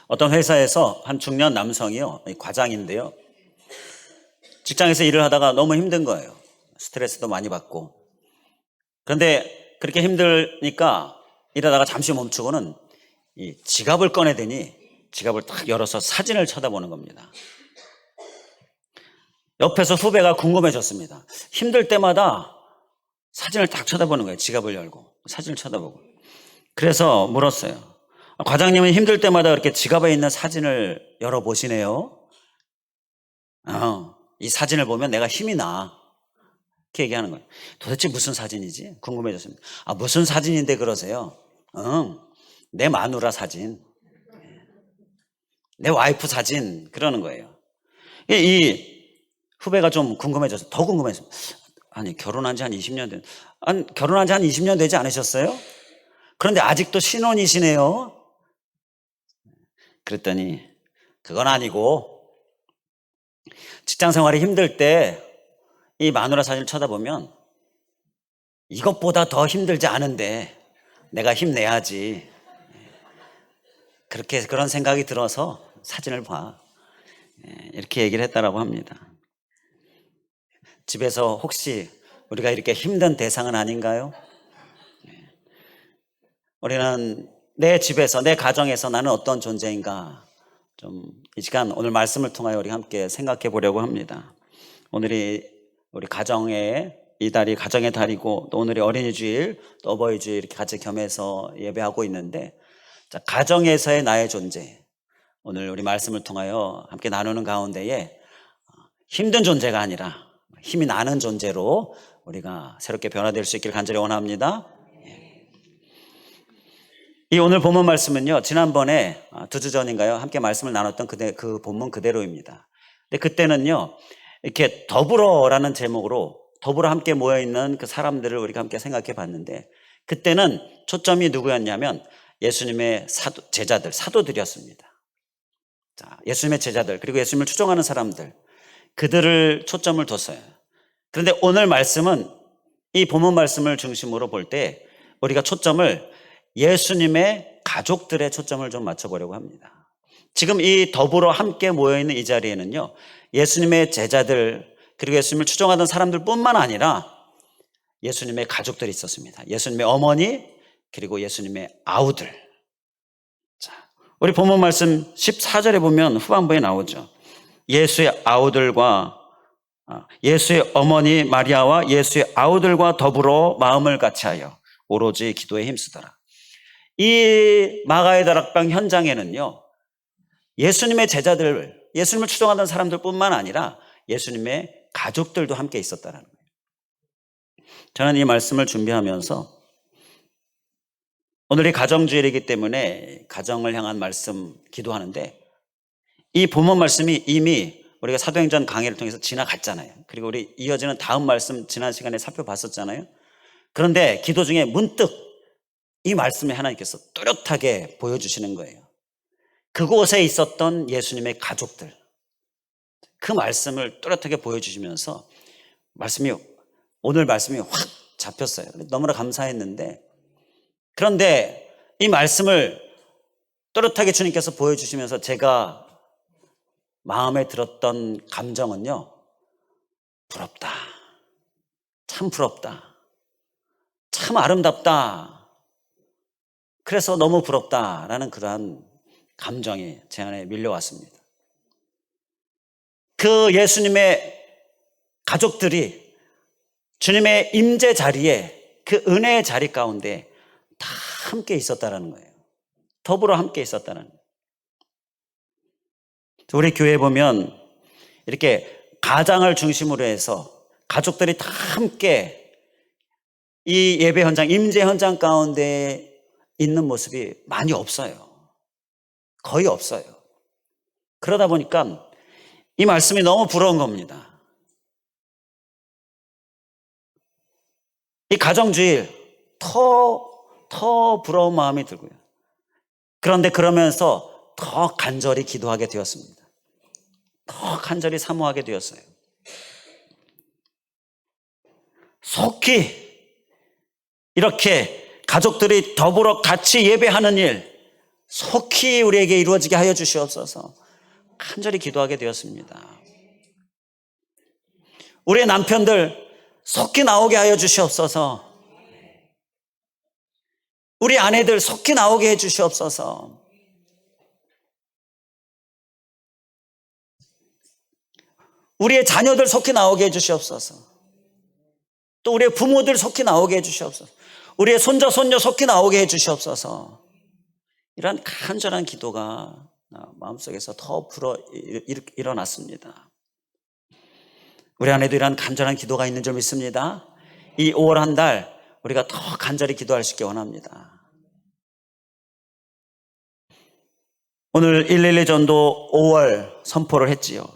어떤 회사에서 한 중년 남성이요, 과장인데요. 직장에서 일을 하다가 너무 힘든 거예요. 스트레스도 많이 받고. 그런데 그렇게 힘드니까 일하다가 잠시 멈추고는 이 지갑을 꺼내더니 지갑을 딱 열어서 사진을 쳐다보는 겁니다. 옆에서 후배가 궁금해졌습니다. 힘들 때마다 사진을 딱 쳐다보는 거예요. 지갑을 열고 사진을 쳐다보고. 그래서 물었어요. 과장님은 힘들 때마다 그렇게 지갑에 있는 사진을 열어보시네요. 이 사진을 보면 내가 힘이 나. 이렇게 얘기하는 거예요. 도대체 무슨 사진이지? 궁금해졌습니다. 무슨 사진인데 그러세요? 내 마누라 사진, 내 와이프 사진, 그러는 거예요. 이 후배가 좀 궁금해져서 더 궁금해졌습니다. 결혼한 지 한 20년 결혼한 지 한 20년 되지 않으셨어요? 그런데 아직도 신혼이시네요. 그랬더니 그건 아니고, 직장 생활이 힘들 때 이 마누라 사진을 쳐다보면 이것보다 더 힘들지 않은데 내가 힘내야지, 그런 생각이 들어서 사진을 봐. 이렇게 얘기를 했다라고 합니다. 집에서 혹시 우리가 이렇게 힘든 대상은 아닌가요? 우리는 내 집에서, 내 가정에서 나는 어떤 존재인가, 좀 이 시간 오늘 말씀을 통하여 우리 함께 생각해 보려고 합니다. 오늘이 우리 가정의 이 달이 가정의 달이고, 또 오늘이 어린이 주일, 또 어버이 주일 이렇게 같이 겸해서 예배하고 있는데, 자, 가정에서의 나의 존재, 오늘 우리 말씀을 통하여 함께 나누는 가운데에 힘든 존재가 아니라 힘이 나는 존재로 우리가 새롭게 변화될 수 있기를 간절히 원합니다. 이 오늘 본문 말씀은요, 지난번에 2주 전인가요? 함께 말씀을 나눴던 그 본문 그대로입니다. 근데 그때는요, 이렇게 더불어라는 제목으로 더불어 함께 모여있는 그 사람들을 우리가 함께 생각해 봤는데, 그때는 초점이 누구였냐면 예수님의 제자들, 사도들이었습니다. 자, 예수님의 제자들, 그리고 예수님을 추종하는 사람들, 그들을 초점을 뒀어요. 그런데 오늘 말씀은 이 본문 말씀을 중심으로 볼 때 우리가 초점을 예수님의 가족들의 초점을 좀 맞춰보려고 합니다. 지금 이 더불어 함께 모여있는 이 자리에는요, 예수님의 제자들, 그리고 예수님을 추종하던 사람들 뿐만 아니라 예수님의 가족들이 있었습니다. 예수님의 어머니, 그리고 예수님의 아우들. 자, 우리 본문 말씀 14절에 보면 후반부에 나오죠. 예수의 아우들과 예수의 어머니 마리아와 예수의 아우들과 더불어 마음을 같이하여 오로지 기도에 힘쓰더라. 이 마가의 다락방 현장에는요, 예수님의 제자들, 예수님을 추종하던 사람들 뿐만 아니라 예수님의 가족들도 함께 있었다는 거예요. 저는 이 말씀을 준비하면서, 오늘이 가정주일이기 때문에 가정을 향한 말씀 기도하는데, 이 본문 말씀이 이미 우리가 사도행전 강의를 통해서 지나갔잖아요. 그리고 우리 이어지는 다음 말씀 지난 시간에 살펴봤었잖아요. 그런데 기도 중에 문득 이 말씀을 하나님께서 뚜렷하게 보여주시는 거예요. 그곳에 있었던 예수님의 가족들, 그 말씀을 뚜렷하게 보여주시면서 오늘 말씀이 확 잡혔어요. 너무나 감사했는데, 그런데 이 말씀을 뚜렷하게 주님께서 보여주시면서 제가 마음에 들었던 감정은요, 부럽다, 참 부럽다, 참 아름답다, 그래서 너무 부럽다라는 그러한 감정이 제 안에 밀려왔습니다. 그 예수님의 가족들이 주님의 임재 자리에, 그 은혜의 자리 가운데 다 함께 있었다는 거예요. 더불어 함께 있었다는 거예요. 우리 교회에 보면 이렇게 가장을 중심으로 해서 가족들이 다 함께 이 예배 현장, 임재 현장 가운데 있는 모습이 많이 없어요. 거의 없어요. 그러다 보니까 이 말씀이 너무 부러운 겁니다. 이 가정주일 더 부러운 마음이 들고요. 그런데 그러면서 더 간절히 기도하게 되었습니다. 더 간절히 사모하게 되었어요. 속히 이렇게 가족들이 더불어 같이 예배하는 일, 속히 우리에게 이루어지게 하여 주시옵소서. 간절히 기도하게 되었습니다. 우리의 남편들 속히 나오게 하여 주시옵소서. 우리 아내들 속히 나오게 해 주시옵소서. 우리의 자녀들 속히 나오게 해 주시옵소서. 또 우리의 부모들 속히 나오게 해 주시옵소서. 우리의 손자 손녀 속히 나오게 해 주시옵소서. 이러한 간절한 기도가 마음속에서 더 일어났습니다. 우리 안에도 이러한 간절한 기도가 있는 줄 믿습니다. 이 5월 한 달 우리가 더 간절히 기도할 수 있게 원합니다. 오늘 112 전도 5월 선포를 했지요.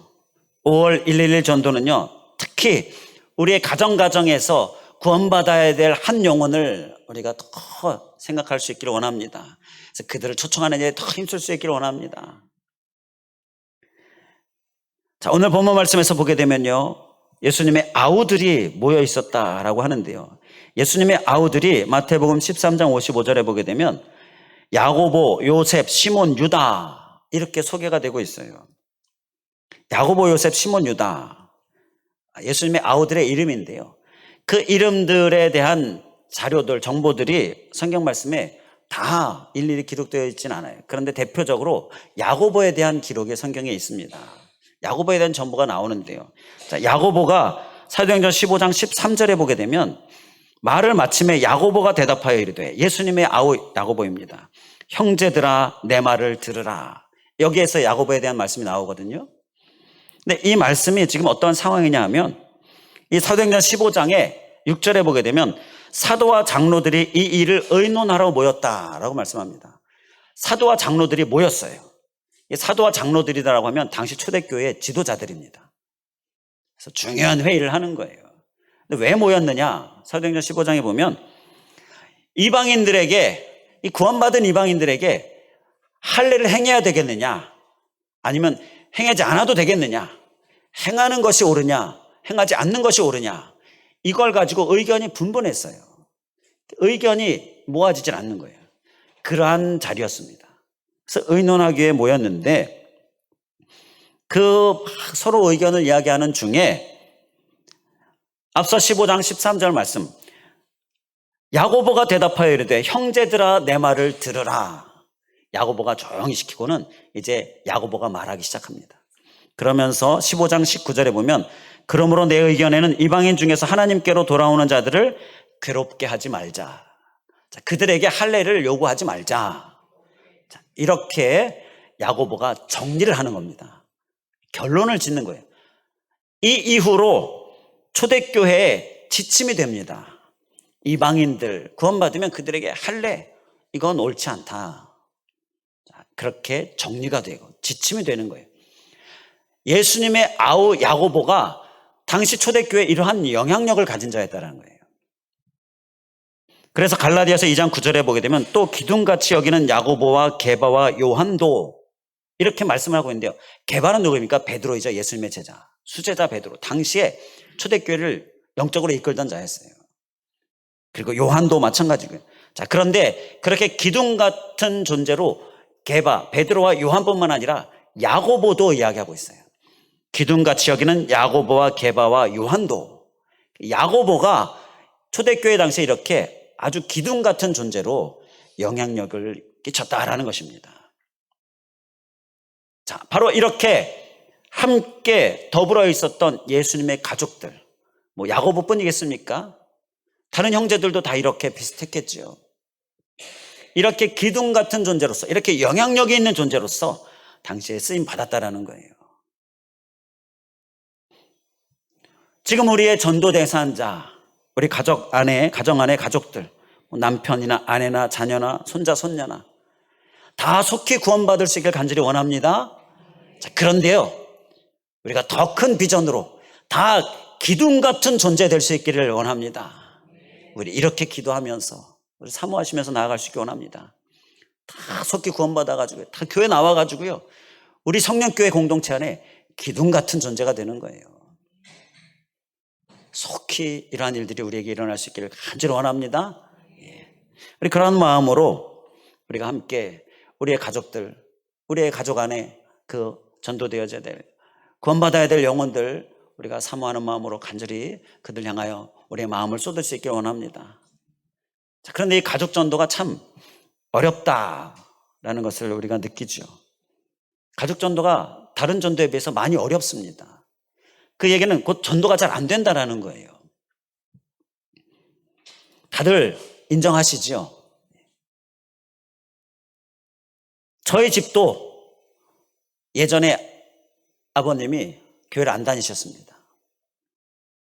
5월 111 전도는요, 특히 우리의 가정에서 구원받아야 될 한 영혼을 우리가 더 생각할 수 있기를 원합니다. 그래서 그들을 초청하는 일에 더 힘쓸 수 있기를 원합니다. 자, 오늘 본문 말씀에서 보게 되면요, 예수님의 아우들이 모여 있었다라고 하는데요. 예수님의 아우들이 마태복음 13장 55절에 보게 되면 야고보, 요셉, 시몬, 유다 이렇게 소개가 되고 있어요. 야고보, 요셉, 시몬, 유다, 예수님의 아우들의 이름인데요. 그 이름들에 대한 자료들, 정보들이 성경 말씀에 다 일일이 기록되어 있지는 않아요. 그런데 대표적으로 야고보에 대한 기록이 성경에 있습니다. 야고보에 대한 정보가 나오는데요. 자, 야고보가 사도행전 15장 13절에 보게 되면 말을 마침에 야고보가 대답하여 이르되, 예수님의 아우 야고보입니다. 형제들아 내 말을 들으라. 여기에서 야고보에 대한 말씀이 나오거든요. 근데 이 말씀이 지금 어떤 상황이냐 하면, 이 사도행전 15장에 6절에 보게 되면 사도와 장로들이 이 일을 의논하러 모였다라고 말씀합니다. 사도와 장로들이 모였어요. 이 사도와 장로들이라고 하면 당시 초대교회의 지도자들입니다. 그래서 중요한 회의를 하는 거예요. 근데 왜 모였느냐? 사도행전 15장에 보면 이방인들에게, 이 구원받은 이방인들에게 할례를 행해야 되겠느냐, 아니면 행하지 않아도 되겠느냐, 행하는 것이 옳으냐, 행하지 않는 것이 옳으냐, 이걸 가지고 의견이 분분했어요. 의견이 모아지질 않는 거예요. 그러한 자리였습니다. 그래서 의논하기 위해 모였는데, 그 서로 의견을 이야기하는 중에 앞서 15장 13절 말씀, 야고보가 대답하여 이르되 형제들아 내 말을 들으라. 야고보가 조용히 시키고는 이제 야고보가 말하기 시작합니다. 그러면서 15장 19절에 보면 그러므로 내 의견에는 이방인 중에서 하나님께로 돌아오는 자들을 괴롭게 하지 말자. 자, 그들에게 할례를 요구하지 말자. 자, 이렇게 야고보가 정리를 하는 겁니다. 결론을 짓는 거예요. 이 이후로 초대교회에 지침이 됩니다. 이방인들 구원받으면 그들에게 할례, 이건 옳지 않다. 자, 그렇게 정리가 되고 지침이 되는 거예요. 예수님의 아우 야고보가 당시 초대교회에 이러한 영향력을 가진 자였다는 거예요. 그래서 갈라디아서 2장 9절에 보게 되면 또 기둥같이 여기는 야고보와 게바와 요한도, 이렇게 말씀을 하고 있는데요. 게바는 누구입니까? 베드로이자 예수님의 제자, 수제자 베드로. 당시에 초대교회를 영적으로 이끌던 자였어요. 그리고 요한도 마찬가지고요. 자, 그런데 그렇게 기둥 같은 존재로 게바, 베드로와 요한뿐만 아니라 야고보도 이야기하고 있어요. 기둥같이 여기는 야고보와 게바와 요한도. 야고보가 초대교회 당시에 이렇게 아주 기둥 같은 존재로 영향력을 끼쳤다라는 것입니다. 자, 바로 이렇게 함께 더불어 있었던 예수님의 가족들, 뭐 야고보뿐이겠습니까? 다른 형제들도 다 이렇게 비슷했겠죠. 이렇게 기둥 같은 존재로서, 이렇게 영향력이 있는 존재로서 당시에 쓰임 받았다라는 거예요. 지금 우리의 전도 대상자, 우리 가정 안에 가족들, 남편이나 아내나 자녀나 손자 손녀나 다 속히 구원받을 수 있길 간절히 원합니다. 자, 그런데요, 우리가 더 큰 비전으로 다 기둥 같은 존재 될 수 있기를 원합니다. 우리 이렇게 기도하면서, 우리 사모하시면서 나아갈 수 있기 원합니다. 다 속히 구원받아가지고 다 교회 나와가지고요, 우리 성령교회 공동체 안에 기둥 같은 존재가 되는 거예요. 속히 이러한 일들이 우리에게 일어날 수 있기를 간절히 원합니다. 우리 그런 마음으로 우리가 함께 우리의 가족들, 우리의 가족 안에 그 전도되어져야 될, 구원받아야 될 영혼들 우리가 사모하는 마음으로 간절히 그들 향하여 우리의 마음을 쏟을 수 있길 원합니다. 자, 그런데 이 가족 전도가 참 어렵다라는 것을 우리가 느끼죠. 가족 전도가 다른 전도에 비해서 많이 어렵습니다. 그 얘기는 곧 전도가 잘 안 된다라는 거예요. 다들 인정하시죠? 저희 집도 예전에 아버님이 교회를 안 다니셨습니다.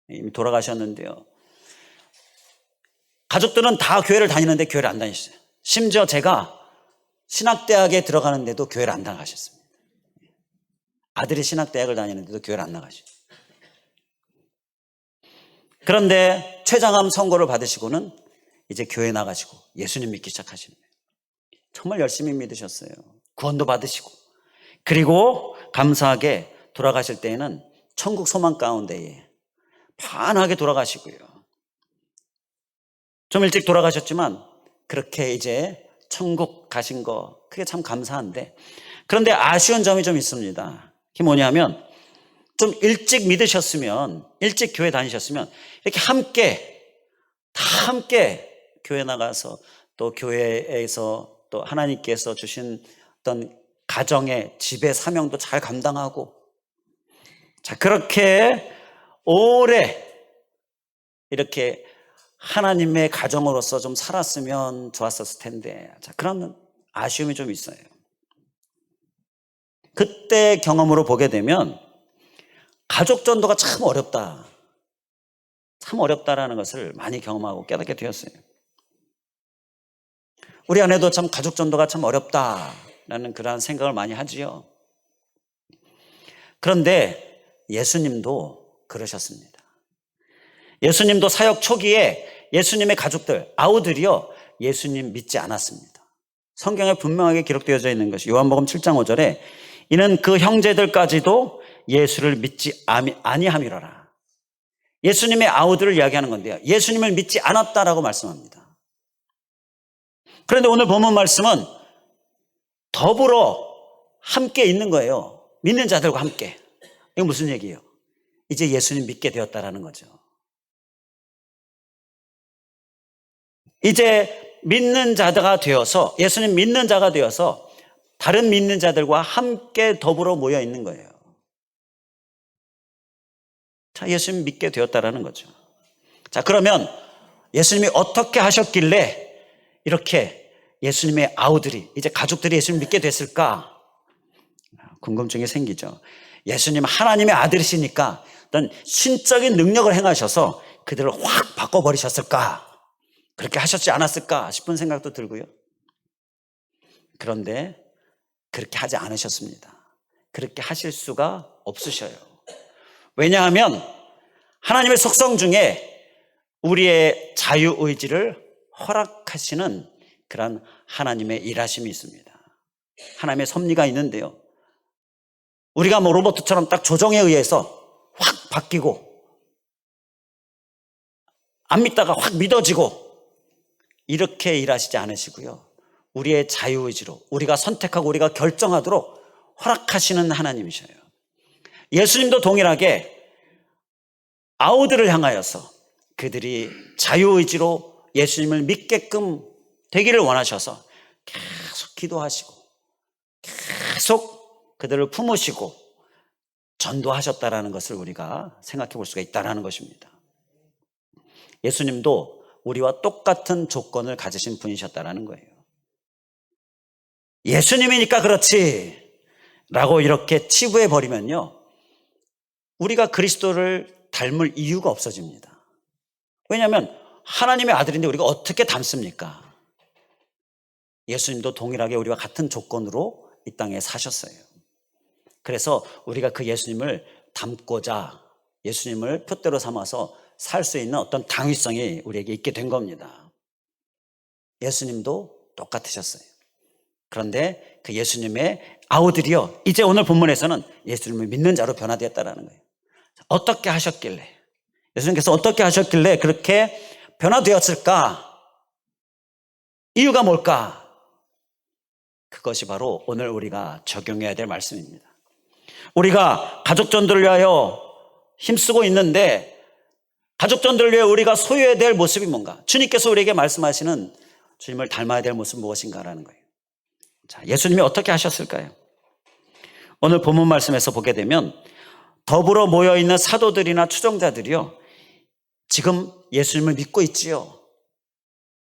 이미 돌아가셨는데요. 가족들은 다 교회를 다니는데 교회를 안 다니셨어요. 심지어 제가 신학대학에 들어가는데도 교회를 안 나가셨습니다. 아들이 신학대학을 다니는데도 교회를 안 나가셨어요. 그런데 최장암 선고를 받으시고는 이제 교회 나가시고 예수님 믿기 시작하시는 거예요. 정말 열심히 믿으셨어요. 구원도 받으시고, 그리고 감사하게 돌아가실 때에는 천국 소망 가운데에 편하게 돌아가시고요. 좀 일찍 돌아가셨지만 그렇게 이제 천국 가신 거 그게 참 감사한데, 그런데 아쉬운 점이 좀 있습니다. 그게 뭐냐면, 좀 일찍 믿으셨으면, 일찍 교회 다니셨으면 이렇게 다 함께 교회 나가서 또 교회에서 또 하나님께서 주신 어떤 가정의 집의 사명도 잘 감당하고, 자, 그렇게 오래 이렇게 하나님의 가정으로서 좀 살았으면 좋았었을 텐데, 자, 그런 아쉬움이 좀 있어요. 그때 경험으로 보게 되면 가족 전도가 참 어렵다. 참 어렵다라는 것을 많이 경험하고 깨닫게 되었어요. 우리 안에도 참 가족 전도가 참 어렵다라는 그러한 생각을 많이 하지요. 그런데 예수님도 그러셨습니다. 예수님도 사역 초기에 예수님의 가족들, 아우들이요, 예수님 믿지 않았습니다. 성경에 분명하게 기록되어져 있는 것이 요한복음 7장 5절에 이는 그 형제들까지도 예수를 믿지 아니함이로라. 예수님의 아우들을 이야기하는 건데요, 예수님을 믿지 않았다라고 말씀합니다. 그런데 오늘 본문 말씀은 더불어 함께 있는 거예요. 믿는 자들과 함께. 이게 무슨 얘기예요? 이제 예수님 믿게 되었다라는 거죠. 이제 믿는 자가 되어서, 예수님 믿는 자가 되어서 다른 믿는 자들과 함께 더불어 모여 있는 거예요. 자, 예수님 믿게 되었다라는 거죠. 자, 그러면 예수님이 어떻게 하셨길래 이렇게 예수님의 아우들이, 이제 가족들이 예수님 믿게 됐을까? 궁금증이 생기죠. 예수님 하나님의 아들이시니까 어떤 신적인 능력을 행하셔서 그들을 확 바꿔버리셨을까? 그렇게 하셨지 않았을까 싶은 생각도 들고요. 그런데 그렇게 하지 않으셨습니다. 그렇게 하실 수가 없으셔요. 왜냐하면 하나님의 속성 중에 우리의 자유의지를 허락하시는 그런 하나님의 일하심이 있습니다. 하나님의 섭리가 있는데요, 우리가 뭐 로봇처럼 딱 조정에 의해서 확 바뀌고, 안 믿다가 확 믿어지고, 이렇게 일하시지 않으시고요, 우리의 자유의지로 우리가 선택하고 우리가 결정하도록 허락하시는 하나님이셔요. 예수님도 동일하게 아우들을 향하여서 그들이 자유의지로 예수님을 믿게끔 되기를 원하셔서 계속 기도하시고 계속 그들을 품으시고 전도하셨다라는 것을 우리가 생각해 볼 수가 있다는 것입니다. 예수님도 우리와 똑같은 조건을 가지신 분이셨다는 거예요. 예수님이니까 그렇지 라고 이렇게 치부해 버리면요, 우리가 그리스도를 닮을 이유가 없어집니다. 왜냐하면 하나님의 아들인데 우리가 어떻게 닮습니까? 예수님도 동일하게 우리와 같은 조건으로 이 땅에 사셨어요. 그래서 우리가 그 예수님을 닮고자 예수님을 표대로 삼아서 살 수 있는 어떤 당위성이 우리에게 있게 된 겁니다. 예수님도 똑같으셨어요. 그런데 그 예수님의 아우들이요, 이제 오늘 본문에서는 예수님을 믿는 자로 변화되었다는 거예요. 어떻게 하셨길래, 예수님께서 어떻게 하셨길래 그렇게 변화되었을까? 이유가 뭘까? 그것이 바로 오늘 우리가 적용해야 될 말씀입니다. 우리가 가족 전도를 위하여 힘쓰고 있는데 가족 전도를 위해 우리가 소유해야 될 모습이 뭔가? 주님께서 우리에게 말씀하시는 주님을 닮아야 될 모습은 무엇인가라는 거예요. 자, 예수님이 어떻게 하셨을까요? 오늘 본문 말씀에서 보게 되면 더불어 모여있는 사도들이나 추종자들이요, 지금 예수님을 믿고 있지요.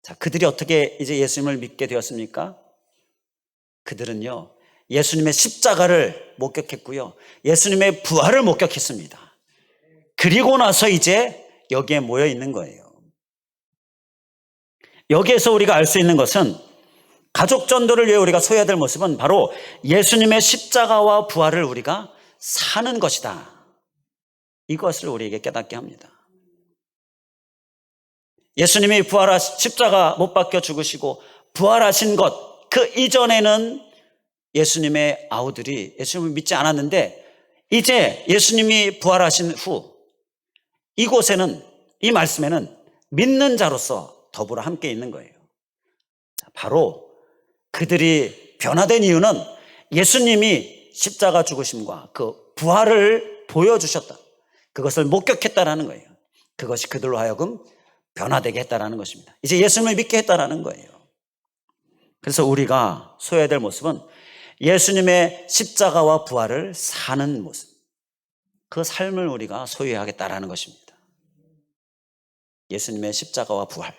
자, 그들이 어떻게 이제 예수님을 믿게 되었습니까? 그들은요, 예수님의 십자가를 목격했고요, 예수님의 부활을 목격했습니다. 그리고 나서 이제 여기에 모여 있는 거예요. 여기에서 우리가 알 수 있는 것은 가족 전도를 위해 우리가 소유해야 될 모습은 바로 예수님의 십자가와 부활을 우리가 사는 것이다. 이것을 우리에게 깨닫게 합니다. 예수님이 십자가 못 박혀 죽으시고 부활하신 것, 그 이전에는 예수님의 아우들이 예수님을 믿지 않았는데 이제 예수님이 부활하신 후 이곳에는, 이 말씀에는 믿는 자로서 더불어 함께 있는 거예요. 바로 그들이 변화된 이유는 예수님이 십자가 죽으심과 그 부활을 보여주셨다, 그것을 목격했다라는 거예요. 그것이 그들로 하여금 변화되게 했다라는 것입니다. 이제 예수님을 믿게 했다라는 거예요. 그래서 우리가 소유해야 될 모습은 예수님의 십자가와 부활을 사는 모습, 그 삶을 우리가 소유하겠다라는 것입니다. 예수님의 십자가와 부활,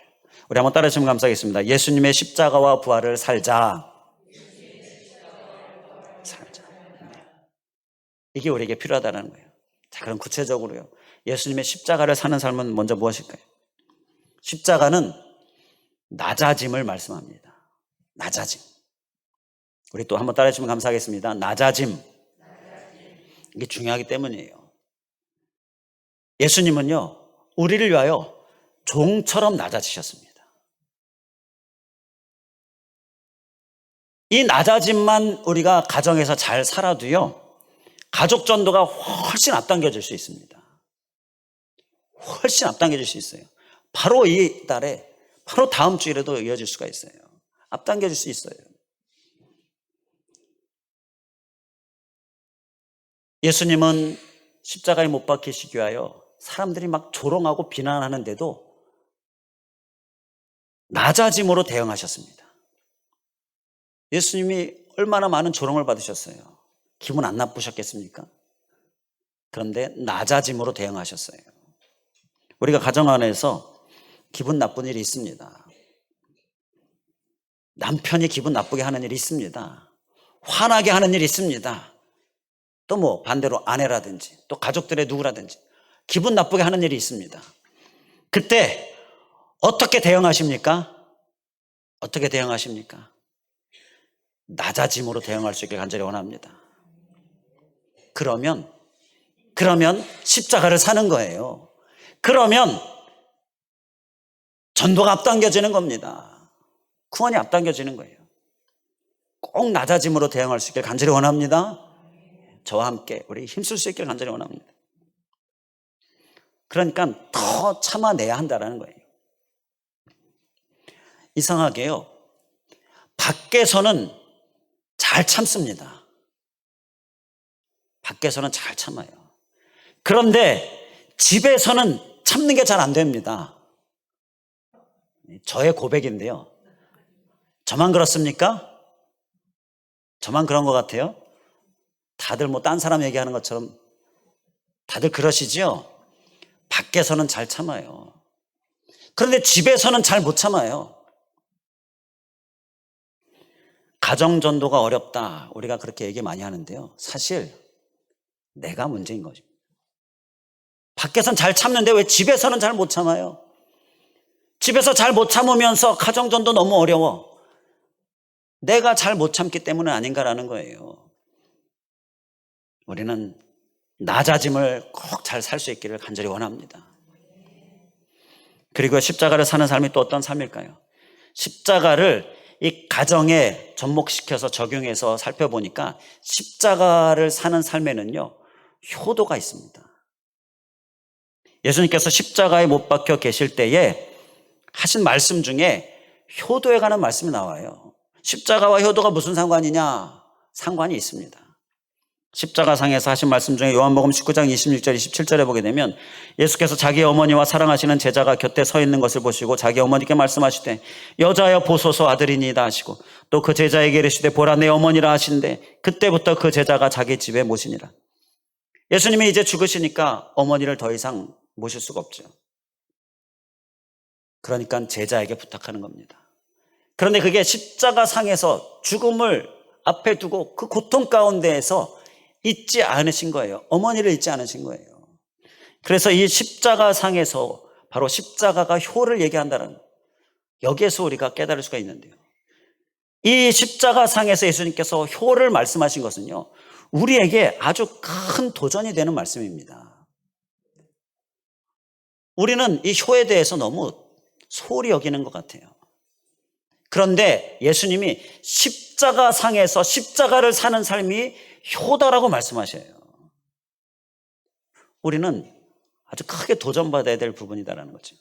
우리 한번 따라 주시면 감사하겠습니다. 예수님의 십자가와 부활을 살자. 네. 이게 우리에게 필요하다는 거예요. 자, 그럼 구체적으로요, 예수님의 십자가를 사는 삶은 먼저 무엇일까요? 십자가는 낮아짐을 말씀합니다. 낮아짐. 우리 또 한번 따라 주시면 감사하겠습니다. 낮아짐. 이게 중요하기 때문이에요. 예수님은요, 우리를 위하여 종처럼 낮아지셨습니다. 이 낮아짐만 우리가 가정에서 잘 살아도요, 가족 전도가 훨씬 앞당겨질 수 있습니다. 훨씬 앞당겨질 수 있어요. 바로 이 달에, 바로 다음 주일에도 이어질 수가 있어요. 앞당겨질 수 있어요. 예수님은 십자가에 못 박히시기 위하여 사람들이 막 조롱하고 비난하는데도 낮아짐으로 대응하셨습니다. 예수님이 얼마나 많은 조롱을 받으셨어요. 기분 안 나쁘셨겠습니까? 그런데 낮아짐으로 대응하셨어요. 우리가 가정 안에서 기분 나쁜 일이 있습니다. 남편이 기분 나쁘게 하는 일이 있습니다. 화나게 하는 일이 있습니다. 또 뭐 반대로 아내라든지 또 가족들의 누구라든지 기분 나쁘게 하는 일이 있습니다. 그때 어떻게 대응하십니까? 어떻게 대응하십니까? 낮아짐으로 대응할 수 있길 간절히 원합니다. 그러면 십자가를 사는 거예요. 그러면 전도가 앞당겨지는 겁니다. 구원이 앞당겨지는 거예요. 꼭 낮아짐으로 대응할 수 있길 간절히 원합니다. 저와 함께 우리 힘쓸 수 있길 간절히 원합니다. 그러니까 더 참아내야 한다는 거예요. 이상하게요, 밖에서는 잘 참습니다. 밖에서는 잘 참아요. 그런데 집에서는 참는 게 잘 안 됩니다. 저의 고백인데요, 저만 그렇습니까? 저만 그런 것 같아요? 다들 뭐 딴 사람 얘기하는 것처럼 다들 그러시죠? 밖에서는 잘 참아요. 그런데 집에서는 잘 못 참아요. 가정전도가 어렵다, 우리가 그렇게 얘기 많이 하는데요, 사실 내가 문제인 거죠. 밖에서는 잘 참는데 왜 집에서는 잘 못 참아요? 집에서 잘 못 참으면서 가정전도 너무 어려워. 내가 잘 못 참기 때문은 아닌가라는 거예요. 우리는 낮아짐을 꼭 잘 살 수 있기를 간절히 원합니다. 그리고 십자가를 사는 삶이 또 어떤 삶일까요? 십자가를 이 가정에 접목시켜서 적용해서 살펴보니까 십자가를 사는 삶에는요, 효도가 있습니다. 예수님께서 십자가에 못 박혀 계실 때에 하신 말씀 중에 효도에 관한 말씀이 나와요. 십자가와 효도가 무슨 상관이냐? 상관이 있습니다. 십자가상에서 하신 말씀 중에 요한복음 19장 26절 27절에 보게 되면 예수께서 자기 어머니와 사랑하시는 제자가 곁에 서 있는 것을 보시고 자기 어머니께 말씀하시되 여자여 보소서 아들이니이다 하시고 또 그 제자에게 이르시되 보라 내 어머니라 하신대 그때부터 그 제자가 자기 집에 모시니라. 예수님이 이제 죽으시니까 어머니를 더 이상 모실 수가 없죠. 그러니까 제자에게 부탁하는 겁니다. 그런데 그게 십자가상에서 죽음을 앞에 두고 그 고통 가운데에서 잊지 않으신 거예요. 어머니를 잊지 않으신 거예요. 그래서 이 십자가상에서 바로 십자가가 효를 얘기한다는 여기에서 우리가 깨달을 수가 있는데요. 이 십자가상에서 예수님께서 효를 말씀하신 것은요, 우리에게 아주 큰 도전이 되는 말씀입니다. 우리는 이 효에 대해서 너무 소홀히 여기는 것 같아요. 그런데 예수님이 십자가상에서 십자가를 사는 삶이 효다라고 말씀하셔요. 우리는 아주 크게 도전받아야 될 부분이다라는 거죠.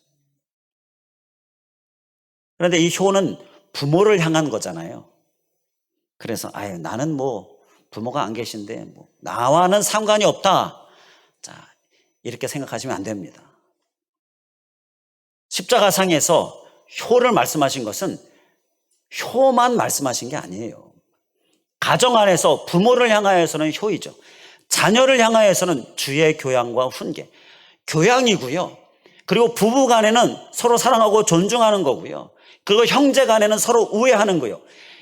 그런데 이 효는 부모를 향한 거잖아요. 그래서 나는 부모가 안 계신데 나와는 상관이 없다. 자, 이렇게 생각하시면 안 됩니다. 십자가상에서 효를 말씀하신 것은 효만 말씀하신 게 아니에요. 가정 안에서 부모를 향하여서는 효이죠. 자녀를 향하여서는 주의 교양과 훈계, 교양이고요. 그리고 부부 간에는 서로 사랑하고 존중하는 거고요. 그리고 형제 간에는 서로 우애하는 거예요.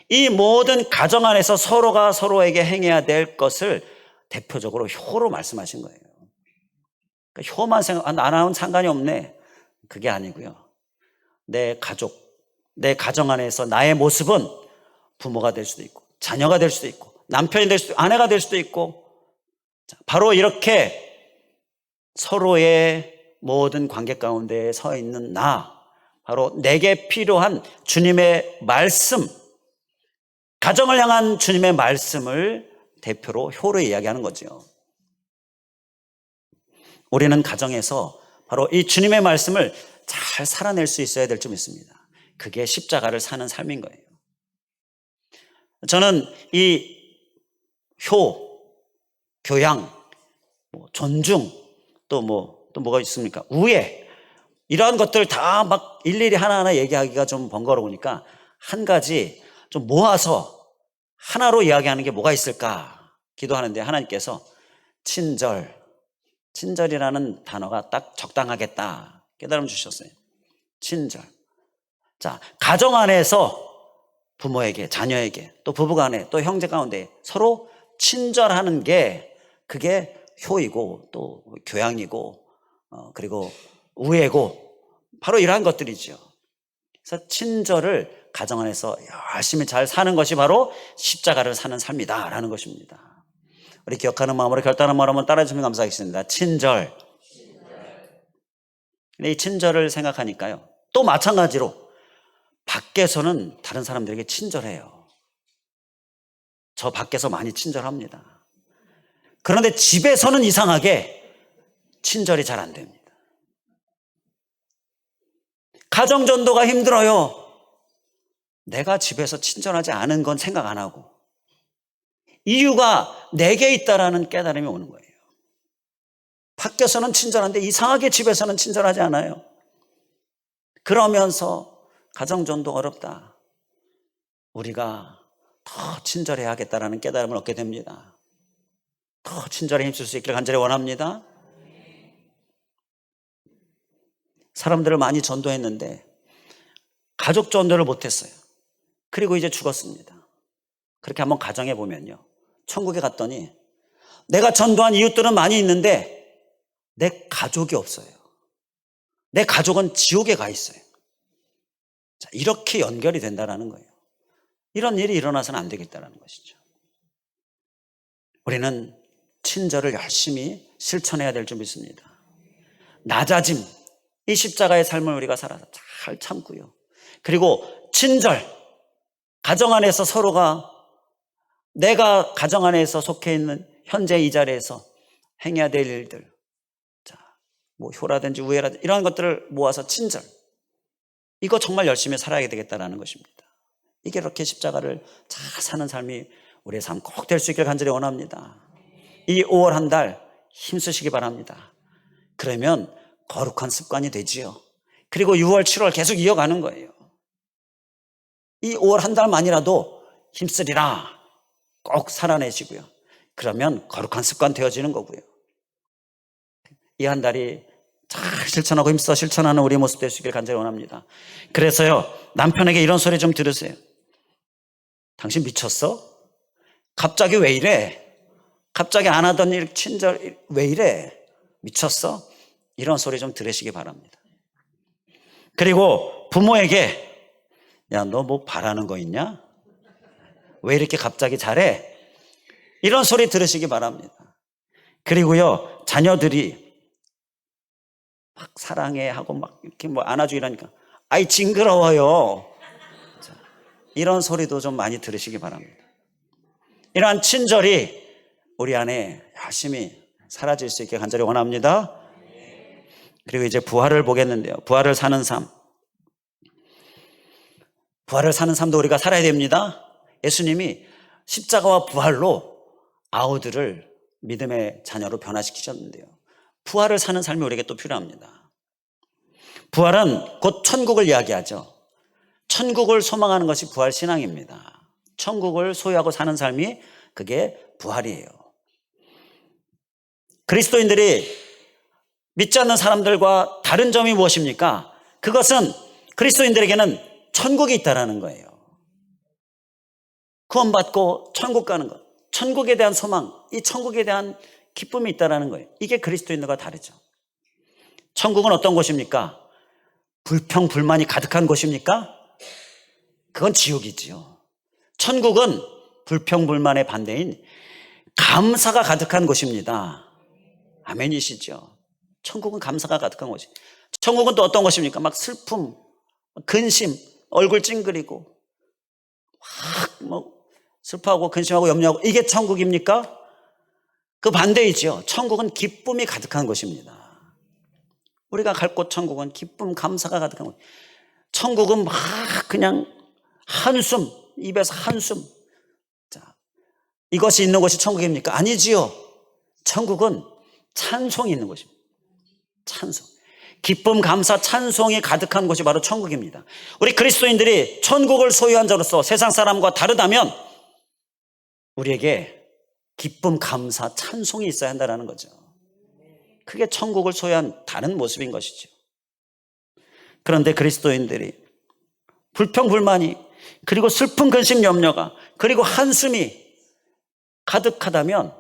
이 모든 가정 안에서 서로가 서로에게 행해야 될 것을 대표적으로 효로 말씀하신 거예요. 그러니까 효만 나랑은 상관이 없네. 그게 아니고요. 내 가족, 내 가정 안에서 나의 모습은 부모가 될 수도 있고 자녀가 될 수도 있고 남편이 될 수도 있고 아내가 될 수도 있고 바로 이렇게 서로의 모든 관계 가운데 서 있는 바로 내게 필요한 주님의 말씀, 가정을 향한 주님의 말씀을 대표로 효로 이야기하는 거죠. 우리는 가정에서 바로 이 주님의 말씀을 잘 살아낼 수 있어야 될 점 있습니다. 그게 십자가를 사는 삶인 거예요. 저는 이 효, 교양, 존중, 또 뭐가 있습니까? 우애, 이러한 것들 다 막 일일이 하나하나 얘기하기가 좀 번거로우니까 한 가지 좀 모아서 하나로 이야기하는 게 뭐가 있을까 기도하는데 하나님께서 친절이라는 단어가 딱 적당하겠다 깨달음 주셨어요. 친절. 자, 가정 안에서 부모에게, 자녀에게, 또 부부간에, 또 형제 가운데 서로 친절하는 게 그게 효이고 또 교양이고 그리고 우애고 바로 이러한 것들이죠. 그래서 친절을 가정 안에서 열심히 잘 사는 것이 바로 십자가를 사는 삶이다라는 것입니다. 우리 기억하는 마음으로 결단한 마음으로 한번 따라해 주시면 감사하겠습니다. 친절. 근데 이 친절을 생각하니까요. 또 마찬가지로 밖에서는 다른 사람들에게 친절해요. 저 밖에서 많이 친절합니다. 그런데 집에서는 이상하게 친절이 잘 안 됩니다. 가정전도가 힘들어요. 내가 집에서 친절하지 않은 건 생각 안 하고 이유가 내게 있다라는 깨달음이 오는 거예요. 밖에서는 친절한데 이상하게 집에서는 친절하지 않아요. 그러면서 가정전도 어렵다. 우리가 더 친절해야겠다라는 깨달음을 얻게 됩니다. 더 친절에 힘쓸 수 있기를 간절히 원합니다. 사람들을 많이 전도했는데 가족 전도를 못했어요. 그리고 이제 죽었습니다. 그렇게 한번 가정해 보면요. 천국에 갔더니 내가 전도한 이웃들은 많이 있는데 내 가족이 없어요. 내 가족은 지옥에 가 있어요. 자, 이렇게 연결이 된다는 거예요. 이런 일이 일어나서는 안 되겠다는 것이죠. 우리는 친절을 열심히 실천해야 될 줄 믿습니다. 낮아짐, 이 십자가의 삶을 우리가 살아서 잘 참고요. 그리고 친절, 가정 안에서 서로가 내가 가정 안에서 속해 있는 현재 이 자리에서 행해야 될 일들, 자, 효라든지 우애라든지 이런 것들을 모아서 친절, 이거 정말 열심히 살아야 되겠다는 것입니다. 이게 이렇게 십자가를 잘 사는 삶이 우리의 삶 꼭 될 수 있길 간절히 원합니다. 이 5월 한 달 힘쓰시기 바랍니다. 그러면 거룩한 습관이 되지요. 그리고 6월, 7월 계속 이어가는 거예요. 이 5월 한 달만이라도 힘쓰리라 꼭 살아내시고요. 그러면 거룩한 습관 되어지는 거고요. 이 한 달이 잘 실천하고 힘써 실천하는 우리 모습 될 수 있길 간절히 원합니다. 그래서요, 남편에게 이런 소리 좀 들으세요. 당신 미쳤어? 갑자기 왜 이래? 갑자기 안 하던 일, 친절 왜 이래? 미쳤어? 이런 소리 좀 들으시기 바랍니다. 그리고 부모에게 야, 너 뭐 바라는 거 있냐? 왜 이렇게 갑자기 잘해? 이런 소리 들으시기 바랍니다. 그리고요, 자녀들이 막 사랑해 하고 막 이렇게 뭐 안아주고 이러니까 아이 징그러워요. 자, 이런 소리도 좀 많이 들으시기 바랍니다. 이러한 친절이 우리 안에 열심히 사라질 수 있게 간절히 원합니다. 그리고 이제 부활을 보겠는데요. 부활을 사는 삶. 부활을 사는 삶도 우리가 살아야 됩니다. 예수님이 십자가와 부활로 아우들을 믿음의 자녀로 변화시키셨는데요. 부활을 사는 삶이 우리에게 또 필요합니다. 부활은 곧 천국을 이야기하죠. 천국을 소망하는 것이 부활 신앙입니다. 천국을 소유하고 사는 삶이 그게 부활이에요. 그리스도인들이 믿지 않는 사람들과 다른 점이 무엇입니까? 그것은 그리스도인들에게는 천국이 있다라는 거예요. 구원받고 천국 가는 것, 천국에 대한 소망, 이 천국에 대한 기쁨이 있다라는 거예요. 이게 그리스도인들과 다르죠. 천국은 어떤 곳입니까? 불평, 불만이 가득한 곳입니까? 그건 지옥이지요. 천국은 불평, 불만의 반대인 감사가 가득한 곳입니다. 아멘이시죠? 천국은 감사가 가득한 곳이. 천국은 또 어떤 곳입니까? 막 슬픔, 근심, 얼굴 찡그리고 막 슬퍼하고 근심하고 염려하고 이게 천국입니까? 그 반대이죠. 천국은 기쁨이 가득한 곳입니다. 우리가 갈 곳 천국은 기쁨, 감사가 가득한 곳. 천국은 막 그냥 한숨, 입에서 한숨. 자, 이것이 있는 곳이 천국입니까? 아니지요. 천국은 찬송이 있는 곳입니다. 찬송. 기쁨, 감사, 찬송이 가득한 곳이 바로 천국입니다. 우리 그리스도인들이 천국을 소유한 자로서 세상 사람과 다르다면 우리에게 기쁨, 감사, 찬송이 있어야 한다는 거죠. 그게 천국을 소유한 다른 모습인 것이죠. 그런데 그리스도인들이 불평, 불만이 그리고 슬픈 근심, 염려가 그리고 한숨이 가득하다면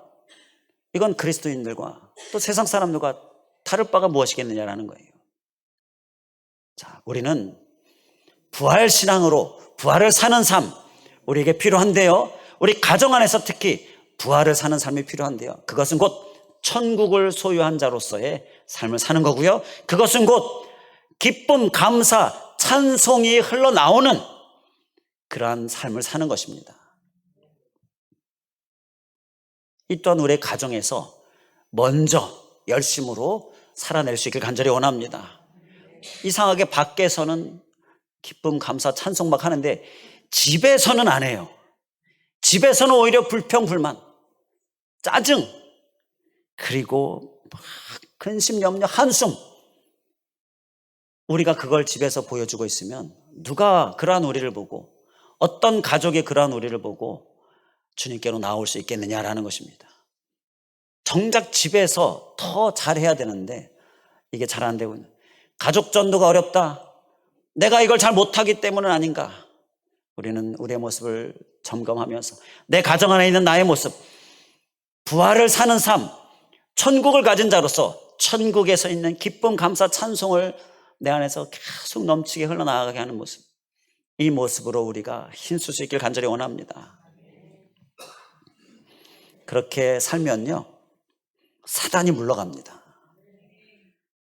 이건 그리스도인들과 또 세상 사람들과 다를 바가 무엇이겠느냐라는 거예요. 자, 우리는 부활 신앙으로 부활을 사는 삶 우리에게 필요한데요. 우리 가정 안에서 특히 부활을 사는 삶이 필요한데요. 그것은 곧 천국을 소유한 자로서의 삶을 사는 거고요. 그것은 곧 기쁨, 감사, 찬송이 흘러나오는 그러한 삶을 사는 것입니다. 이 또한 우리의 가정에서 먼저 열심으로 살아낼 수 있길 간절히 원합니다. 이상하게 밖에서는 기쁨, 감사, 찬송 막 하는데 집에서는 안 해요. 집에서는 오히려 불평, 불만, 짜증, 그리고 막 근심, 염려, 한숨. 우리가 그걸 집에서 보여주고 있으면 누가 그러한 우리를 보고 어떤 가족이 그러한 우리를 보고 주님께로 나올 수 있겠느냐라는 것입니다. 정작 집에서 더 잘해야 되는데 이게 잘 안 되고 있는 가족 전도가 어렵다. 내가 이걸 잘 못하기 때문은 아닌가. 우리는 우리의 모습을 점검하면서 내 가정 안에 있는 나의 모습, 부활을 사는 삶, 천국을 가진 자로서 천국에서 있는 기쁨, 감사, 찬송을 내 안에서 계속 넘치게 흘러나가게 하는 모습, 이 모습으로 우리가 힘쓸 수 있길 간절히 원합니다. 그렇게 살면요 사단이 물러갑니다.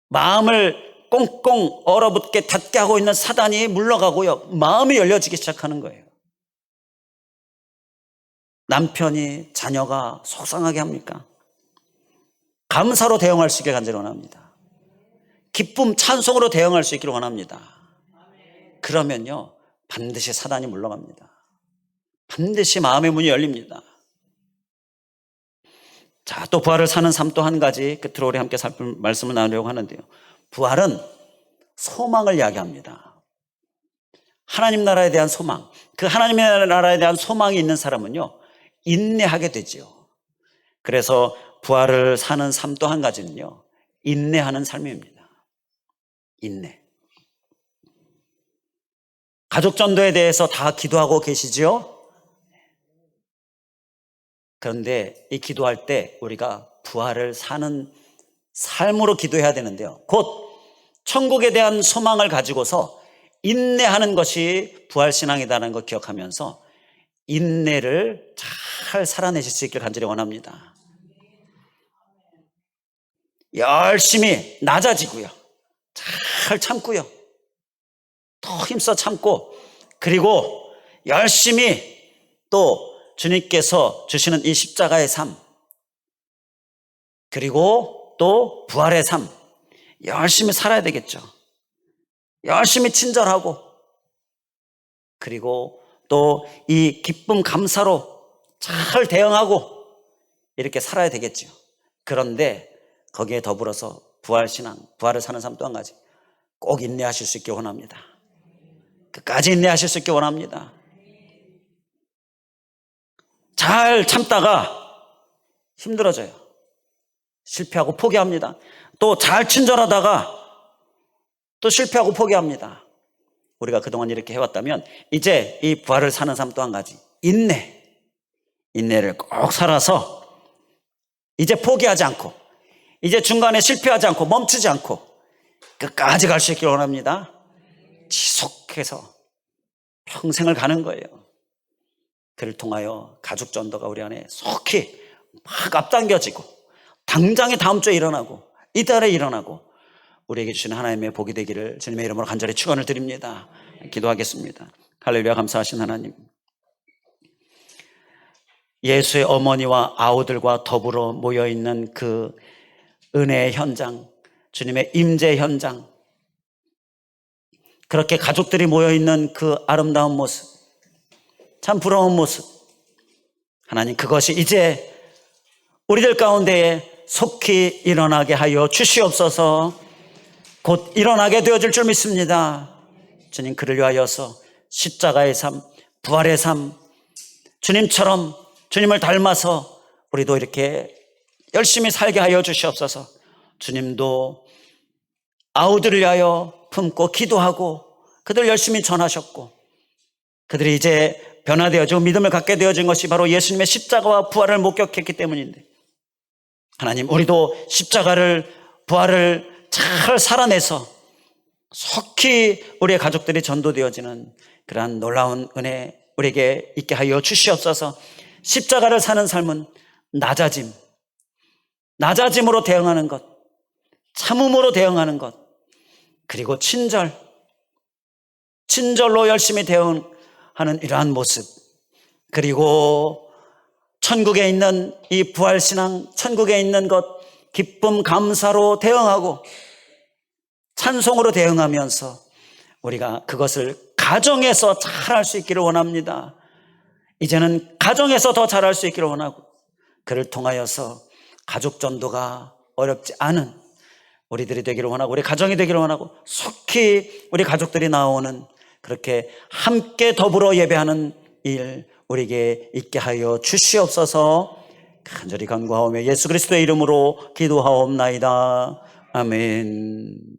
마음을 꽁꽁 얼어붙게 닫게 하고 있는 사단이 물러가고요 마음이 열려지기 시작하는 거예요. 남편이 자녀가 속상하게 합니까? 감사로 대응할 수 있게 간절히 원합니다. 기쁨, 찬송으로 대응할 수 있기를 원합니다. 그러면요 반드시 사단이 물러갑니다. 반드시 마음의 문이 열립니다. 자, 또 부활을 사는 삶 또 한 가지 끝으로 우리 함께 살필 말씀을 나누려고 하는데요. 부활은 소망을 이야기합니다. 하나님 나라에 대한 소망. 그 하나님의 나라에 대한 소망이 있는 사람은요, 인내하게 되지요. 그래서 부활을 사는 삶 또 한 가지는요, 인내하는 삶입니다. 인내. 가족 전도에 대해서 다 기도하고 계시지요? 그런데 이 기도할 때 우리가 부활을 사는 삶으로 기도해야 되는데요. 곧 천국에 대한 소망을 가지고서 인내하는 것이 부활신앙이라는 걸 기억하면서 인내를 잘 살아내실 수 있길 간절히 원합니다. 열심히 낮아지고요. 잘 참고요. 더 힘써 참고, 그리고 열심히 또 주님께서 주시는 이 십자가의 삶, 그리고 또 부활의 삶, 열심히 살아야 되겠죠. 열심히 친절하고, 그리고 또 이 기쁨 감사로 잘 대응하고 이렇게 살아야 되겠죠. 그런데 거기에 더불어서 부활신앙, 부활을 사는 삶 또 한 가지, 꼭 인내하실 수 있길 원합니다. 끝까지 인내하실 수 있길 원합니다. 잘 참다가 힘들어져요. 실패하고 포기합니다. 또 잘 친절하다가 또 실패하고 포기합니다. 우리가 그동안 이렇게 해왔다면 이제 이 부활을 사는 삶 또 한 가지, 인내를 꼭 살아서 이제 포기하지 않고, 이제 중간에 실패하지 않고 멈추지 않고 끝까지 갈 수 있길 원합니다. 지속해서 평생을 가는 거예요. 그를 통하여 가족 전도가 우리 안에 속히 막 앞당겨지고, 당장에 다음 주에 일어나고, 이달에 일어나고, 우리에게 주시는 하나님의 복이 되기를 주님의 이름으로 간절히 축원을 드립니다. 기도하겠습니다. 할렐루야. 감사하신 하나님, 예수의 어머니와 아우들과 더불어 모여있는 그 은혜의 현장, 주님의 임재 현장, 그렇게 가족들이 모여있는 그 아름다운 모습, 참 부러운 모습, 하나님, 그것이 이제 우리들 가운데에 속히 일어나게 하여 주시옵소서. 곧 일어나게 되어질 줄 믿습니다. 주님, 그를 위하여서 십자가의 삶, 부활의 삶, 주님처럼 주님을 닮아서 우리도 이렇게 열심히 살게 하여 주시옵소서. 주님도 아우들을 위하여 품고 기도하고 그들 열심히 전하셨고, 그들이 이제 변화되어지고 믿음을 갖게 되어진 것이 바로 예수님의 십자가와 부활을 목격했기 때문인데, 하나님, 우리도 십자가를, 부활을 잘 살아내서 속히 우리의 가족들이 전도되어지는 그러한 놀라운 은혜 우리에게 있게 하여 주시옵소서. 십자가를 사는 삶은 낮아짐으로 대응하는 것, 참음으로 대응하는 것, 그리고 친절로 열심히 대응하는 이러한 모습, 그리고 천국에 있는 이 부활신앙, 천국에 있는 것, 기쁨 감사로 대응하고 찬송으로 대응하면서 우리가 그것을 가정에서 잘할 수 있기를 원합니다. 이제는 가정에서 더 잘할 수 있기를 원하고, 그를 통하여서 가족 전도가 어렵지 않은 우리들이 되기를 원하고, 우리 가정이 되기를 원하고, 속히 우리 가족들이 나오는 그렇게 함께 더불어 예배하는 일 우리에게 있게 하여 주시옵소서. 간절히 간구하오며 예수 그리스도의 이름으로 기도하옵나이다. 아멘.